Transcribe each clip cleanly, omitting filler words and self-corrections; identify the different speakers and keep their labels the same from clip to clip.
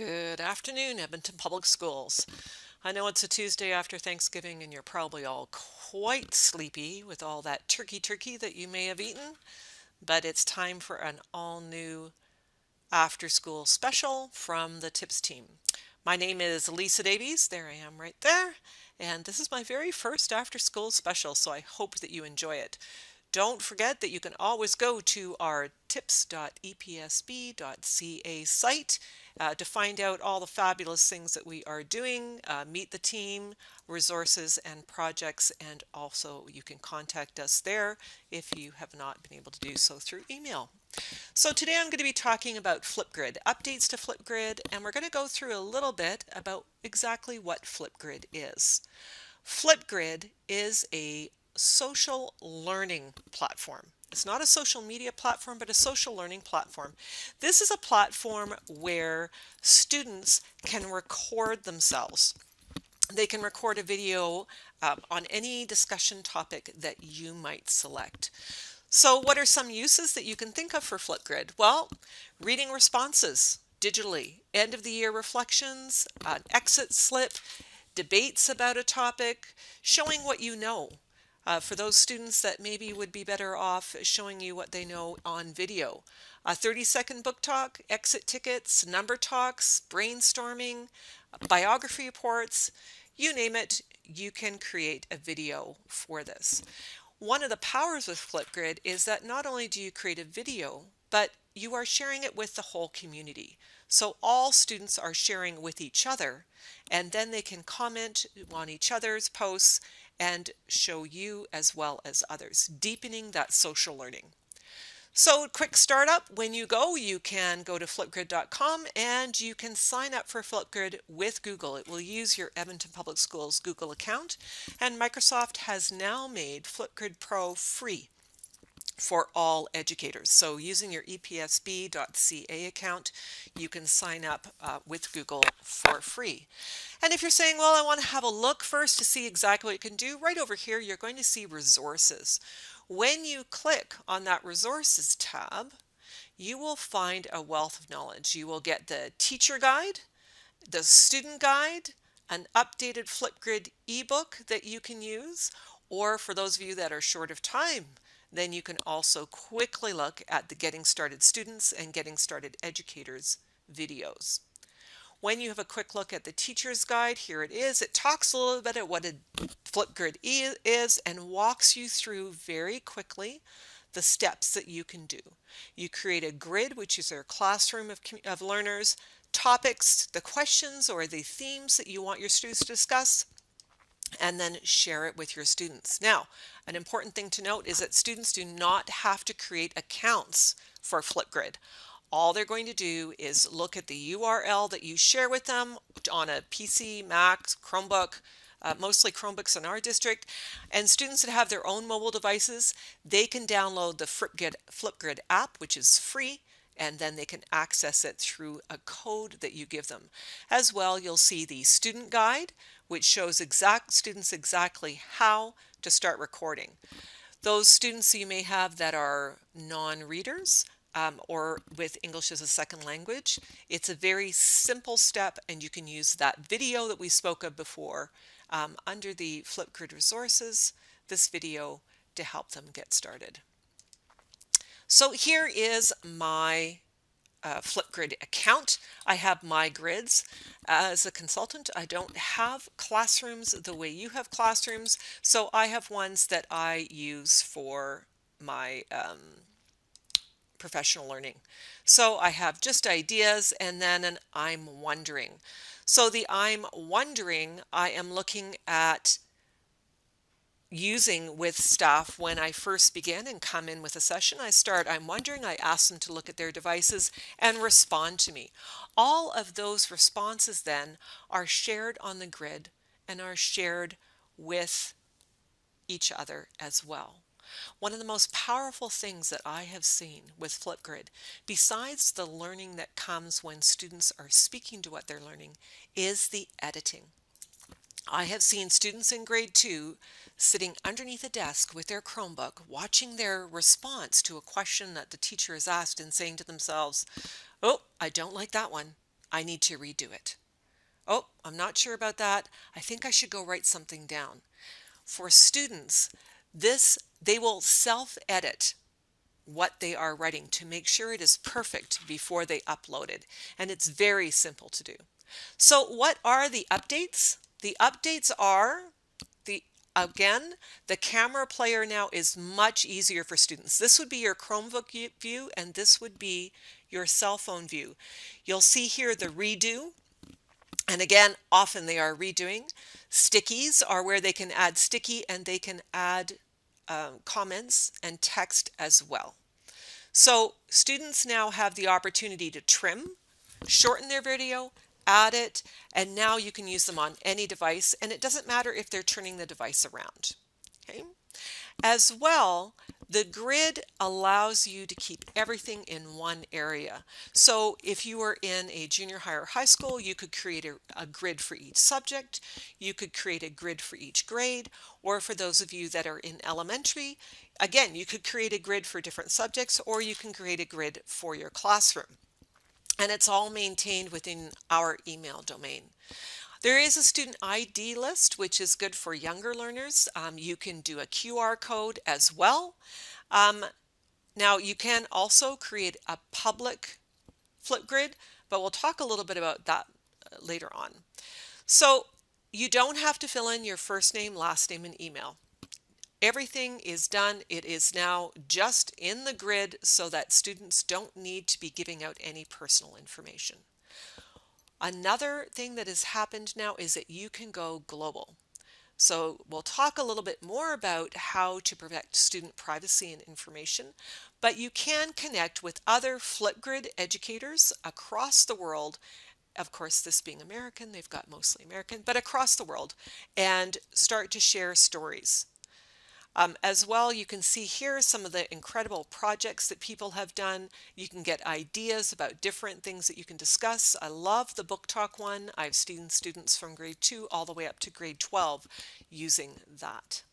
Speaker 1: Good afternoon, Edmonton Public Schools. I know it's a Tuesday after Thanksgiving and you're probably all quite sleepy with all that turkey that you may have eaten, but it's time for an all-new after-school special from the TIPS team. My name is Lisa Davies, there I am right there, and this is my very first after-school special, so I hope that you enjoy it. Don't forget that you can always go to our tips.epsb.ca site to find out all the fabulous things that we are doing, meet the team, resources and projects, and also you can contact us there if you have not been able to do so through email. So today I'm going to be talking about Flipgrid, updates to Flipgrid, and we're going to go through a little bit about exactly what Flipgrid is. Flipgrid is a social learning platform. It's not a social media platform, but a social learning platform. This is a platform where students can record themselves. They can record a video on any discussion topic that you might select. So what are some uses that you can think of for Flipgrid? Well, reading responses digitally, end of the year reflections, an exit slip, debates about a topic, showing what you know. For those students that maybe would be better off showing you what they know on video. A 30-second book talk, exit tickets, number talks, brainstorming, biography reports, you name it, you can create a video for this. One of the powers with Flipgrid is that not only do you create a video, but you are sharing it with the whole community. So all students are sharing with each other, and then they can comment on each other's posts and show you as well as others, deepening that social learning. So quick startup, when you go, you can go to flipgrid.com and you can sign up for Flipgrid with Google. It will use your Edmonton Public Schools Google account, and Microsoft has now made Flipgrid Pro free for all educators. So using your epsb.ca account, you can sign up with Google for free. And if you're saying, well, I want to have a look first to see exactly what you can do, right over here, you're going to see resources. When you click on that resources tab, you will find a wealth of knowledge. You will get the teacher guide, the student guide, an updated Flipgrid ebook that you can use, or for those of you that are short of time, then you can also quickly look at the Getting Started Students and Getting Started Educators videos. When you have a quick look at the teacher's guide, here it is. It talks a little bit about what a Flipgrid is and walks you through very quickly the steps that you can do. You create a grid, which is your classroom of learners, topics, the questions or the themes that you want your students to discuss, and then share it with your students. Now, an important thing to note is that students do not have to create accounts for Flipgrid. All they're going to do is look at the URL that you share with them on a PC, Mac, Chromebook, mostly Chromebooks in our district, and students that have their own mobile devices, they can download the Flipgrid app, which is free, and then they can access it through a code that you give them. As well, you'll see the student guide, which shows students exactly how to start recording. Those students you may have that are non-readers or with English as a second language, it's a very simple step, and you can use that video that we spoke of before under the Flipgrid resources, this video, to help them get started. So here is my Flipgrid account. I have my grids. As a consultant, I don't have classrooms the way you have classrooms, so I have ones that I use for my professional learning. So I have just ideas and then an I'm wondering. So the I'm wondering, I am looking at using with staff when I first begin and come in with a session. I'm wondering, I ask them to look at their devices and respond to me. All of those responses then are shared on the grid and are shared with each other as well. One of the most powerful things that I have seen with Flipgrid, besides the learning that comes when students are speaking to what they're learning, is the editing. I have seen students in grade 2 sitting underneath a desk with their Chromebook, watching their response to a question that the teacher has asked and saying to themselves, oh, I don't like that one. I need to redo it. Oh, I'm not sure about that. I think I should go write something down. For students, they will self-edit what they are writing to make sure it is perfect before they upload it. And it's very simple to do. So what are the updates? The updates are the again, the camera player now is much easier for students. This would be your Chromebook view and this would be your cell phone view. You'll see here the redo. And again, often they are redoing. Stickies are where they can add sticky and they can add comments and text as well. So students now have the opportunity to trim, shorten their video, add it, and now you can use them on any device, and it doesn't matter if they're turning the device around. Okay? As well, the grid allows you to keep everything in one area. So if you were in a junior high or high school, you could create a grid for each subject. You could create a grid for each grade. Or for those of you that are in elementary, again, you could create a grid for different subjects, or you can create a grid for your classroom. And it's all maintained within our email domain. There is a student ID list, which is good for younger learners. You can do a QR code as well. Now, you can also create a public Flipgrid, but we'll talk a little bit about that later on. So you don't have to fill in your first name, last name, and email. Everything is done. It is now just in the grid so that students don't need to be giving out any personal information. Another thing that has happened now is that you can go global. So we'll talk a little bit more about how to protect student privacy and information, but you can connect with other Flipgrid educators across the world. Of course, this being American, they've got mostly American, but across the world, and start to share stories. As well, you can see here some of the incredible projects that people have done. You can get ideas about different things that you can discuss. I love the book talk one. I've seen students from grade 2 all the way up to grade 12 using that.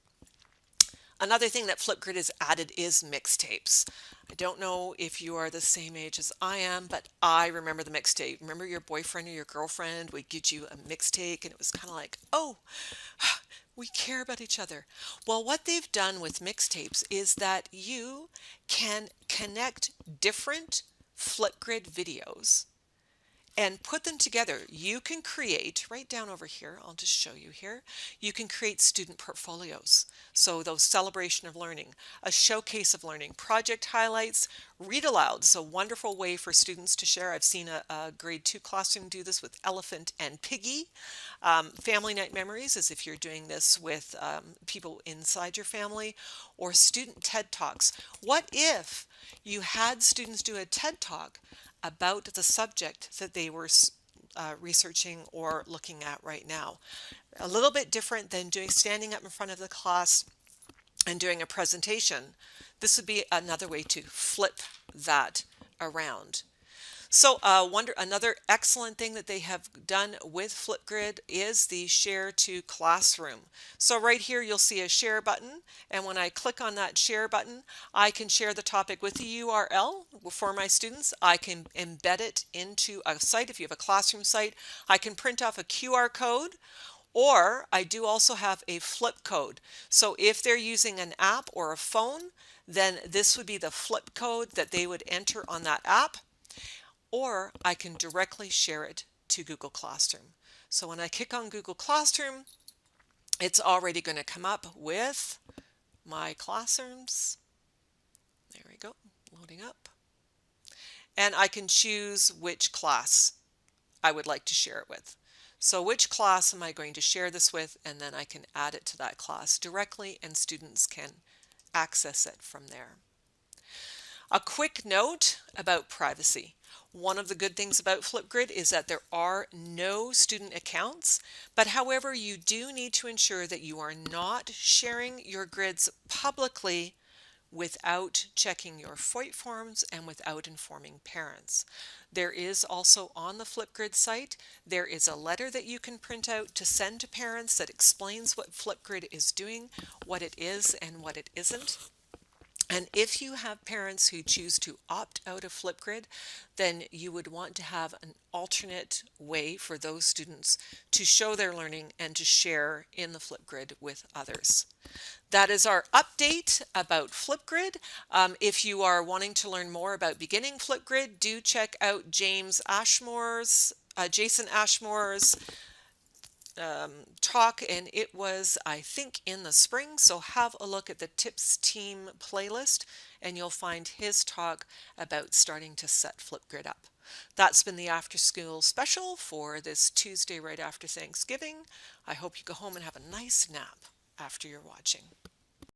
Speaker 1: Another thing that Flipgrid has added is mixtapes. I don't know if you are the same age as I am, but I remember the mixtape. Remember your boyfriend or your girlfriend would get you a mixtape and it was kind of like, oh, we care about each other. Well, what they've done with mixtapes is that you can connect different Flipgrid videos and put them together. You can create, right down over here, I'll just show you here, you can create student portfolios. So those celebration of learning, a showcase of learning, project highlights, read alouds, a wonderful way for students to share. I've seen a grade 2 classroom do this with Elephant and Piggy. Family night memories, as if you're doing this with people inside your family, or student TED Talks. What if you had students do a TED Talk about the subject that they were researching or looking at right now? A little bit different than standing up in front of the class and doing a presentation. This would be another way to flip that around. So another excellent thing that they have done with Flipgrid is the share to classroom. So right here you'll see a share button, and when I click on that share button, I can share the topic with the URL for my students. I can embed it into a site. If you have a classroom site, I can print off a QR code, or I do also have a flip code. So if they're using an app or a phone, then this would be the flip code that they would enter on that app. Or I can directly share it to Google Classroom. So when I click on Google Classroom, it's already going to come up with my classrooms. There we go, loading up. And I can choose which class I would like to share it with. So which class am I going to share this with, and then I can add it to that class directly and students can access it from there. A quick note about privacy. One of the good things about Flipgrid is that there are no student accounts, but however, you do need to ensure that you are not sharing your grids publicly without checking your FOIP forms and without informing parents. There is also on the Flipgrid site, there is a letter that you can print out to send to parents that explains what Flipgrid is doing, what it is and what it isn't. And if you have parents who choose to opt out of Flipgrid, then you would want to have an alternate way for those students to show their learning and to share in the Flipgrid with others. That is our update about Flipgrid. If you are wanting to learn more about beginning Flipgrid, do check out Jason Ashmore's talk, and it was, I think, in the spring. So have a look at the Tips Team playlist, and you'll find his talk about starting to set Flipgrid up. That's been the after school special for this Tuesday right after Thanksgiving. I hope you go home and have a nice nap after you're watching.